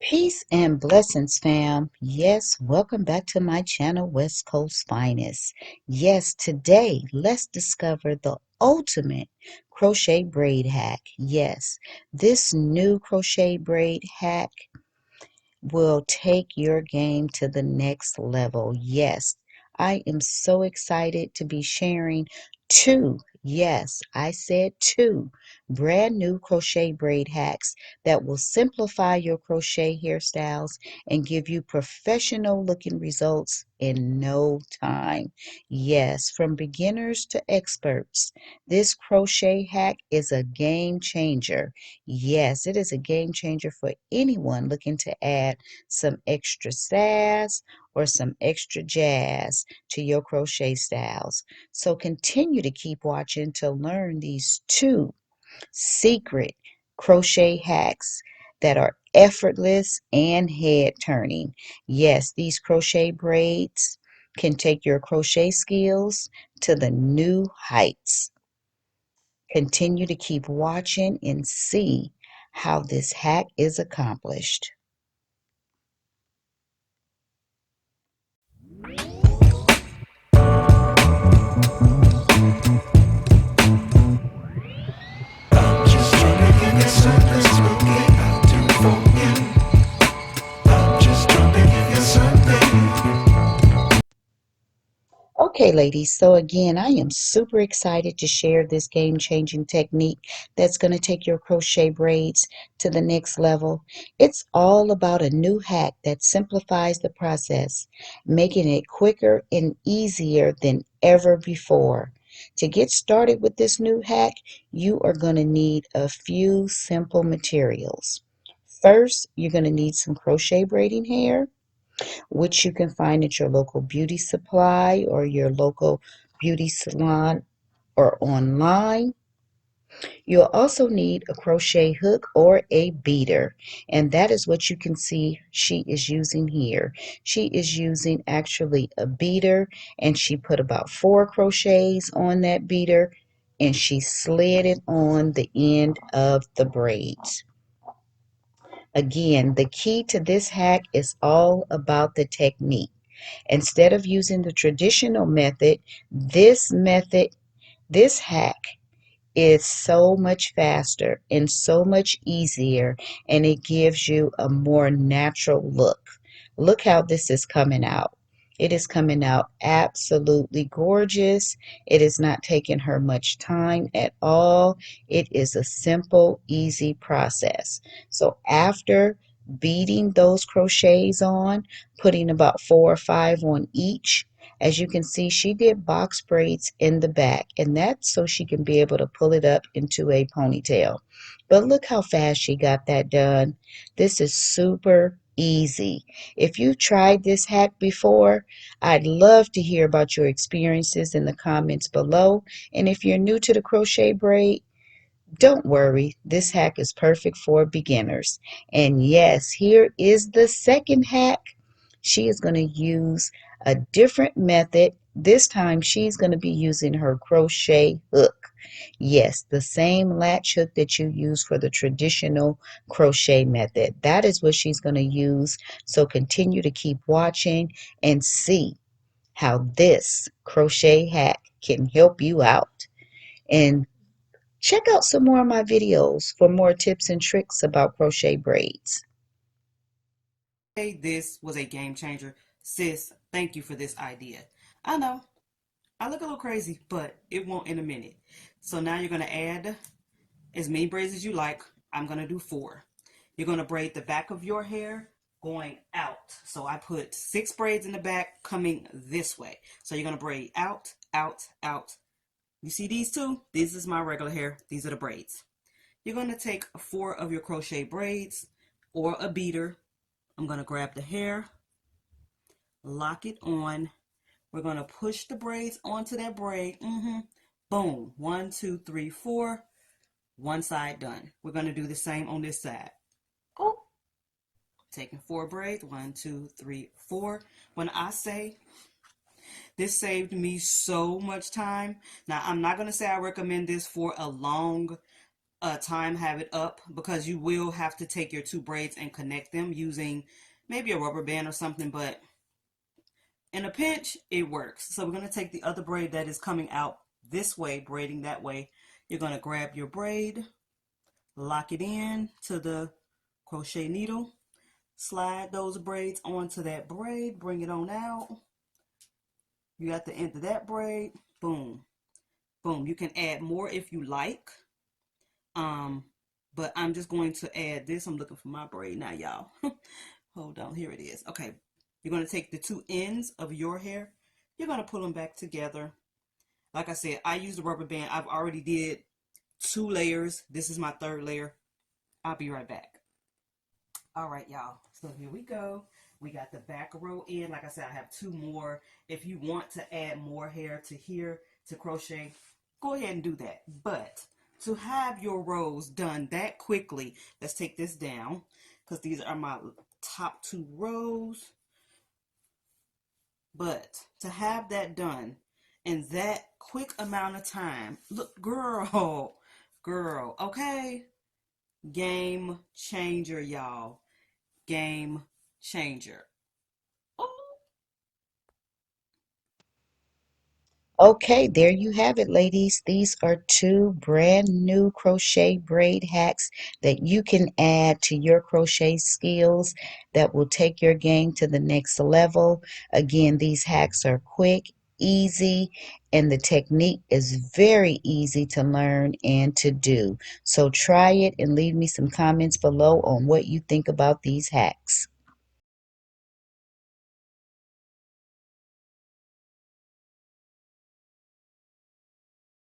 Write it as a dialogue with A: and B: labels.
A: Peace and blessings, fam. Yes, welcome back to my channel, West Coast Finest. Yes, today let's discover the ultimate crochet braid hack. Yes, this new crochet braid hack will take your game to the next level. Yes, I am so excited to be sharing two, yes, I said two, brand new crochet braid hacks that will simplify your crochet hairstyles and give you professional looking results in no time. Yes, from beginners to experts, this crochet hack is a game changer. Yes, it is a game changer for anyone looking to add some extra sass or some extra jazz to your crochet styles. So continue to keep watching to learn these two secret crochet hacks that are effortless and head turning. Yes, these crochet braids can take your crochet skills to the new heights. Continue to keep watching and see how this hack is accomplished.
B: Just trying to give you something spooky out there for you. I'm just trying to give you something.
A: Okay, ladies, so again, I am super excited to share this game-changing technique that's going to take your crochet braids to the next level. It's all about a new hack that simplifies the process, making it quicker and easier than ever before. To get started with this new hack, you are going to need a few simple materials. First, you're going to need some crochet braiding hair, which you can find at your local beauty supply or your local beauty salon or online. You'll also need a crochet hook or a beater, and that is what you can see she is using here. She is using actually a beater, and she put about 4 crochets on that beater, and she slid it on the end of the braids. Again, the key to this hack is all about the technique. Instead of using the traditional method, this hack is so much faster and so much easier, and it gives you a more natural look. Look how this is coming out. It is coming out absolutely gorgeous. It is not taking her much time at all. It is a simple, easy process. So after beading those crochets on, putting about 4 or 5 on each, as you can see, she did box braids in the back, and that's so she can be able to pull it up into a ponytail. But look how fast she got that done. This is super easy. If you tried this hack before, I'd love to hear about your experiences in the comments below. And if you're new to the crochet braid, don't worry, this hack is perfect for beginners. And yes, here is the second hack. She is going to use a different method. This time she's going to be using her crochet hook. Yes, the same latch hook that you use for the traditional crochet method. That is what she's going to use. So continue to keep watching and see how this crochet hack can help you out. And check out some more of my videos for more tips and tricks about crochet braids.
C: This was a game changer. Sis, thank you for this idea. I know, I look a little crazy, but it won't in a minute. So now you're going to add as many braids as you like. I'm going to do 4. You're going to braid the back of your hair going out. So I put 6 braids in the back coming this way. So you're going to braid out, out, out. You see these two? This is my regular hair. These are the braids. You're going to take 4 of your crochet braids or a beater. I'm going to grab the hair, lock it on. We're going to push the braids onto that braid. Boom. 1, 2, 3, 4. One side done. We're going to do the same on this side. Oh, taking 4 braids. 1, 2, 3, 4. When I say this saved me so much time. Now, I'm not going to say I recommend this for a long time have it up because you will have to take your two braids and connect them using maybe a rubber band or something, but in a pinch, it works. So we're going to take the other braid that is coming out this way, braiding that way. You're going to grab your braid, lock it in to the crochet needle, slide those braids onto that braid, bring it on out. You got the end of that braid, boom, boom. You can add more if you like. Um, but I'm just going to add this. I'm looking for my braid now, y'all. Hold on, here it is. Okay, you're going to take the two ends of your hair. You're going to pull them back together. Like I said, I use the rubber band. I've already did 2 layers. This is my 3rd layer. I'll be right back. All right, y'all. So here we go. We got the back row in. Like I said, I have 2 more. If you want to add more hair to here to crochet, go ahead and do that. But to have your rows done that quickly, let's take this down because these are my top 2 rows. But to have that done in that quick amount of time, look, girl, okay? Game changer, y'all. Game changer. Oh,
A: Okay, there you have it, ladies. These are 2 brand new crochet braid hacks that you can add to your crochet skills that will take your game to the next level. Again, these hacks are quick, easy, and the technique is very easy to learn and to do. So try it and leave me some comments below on what you think about these hacks.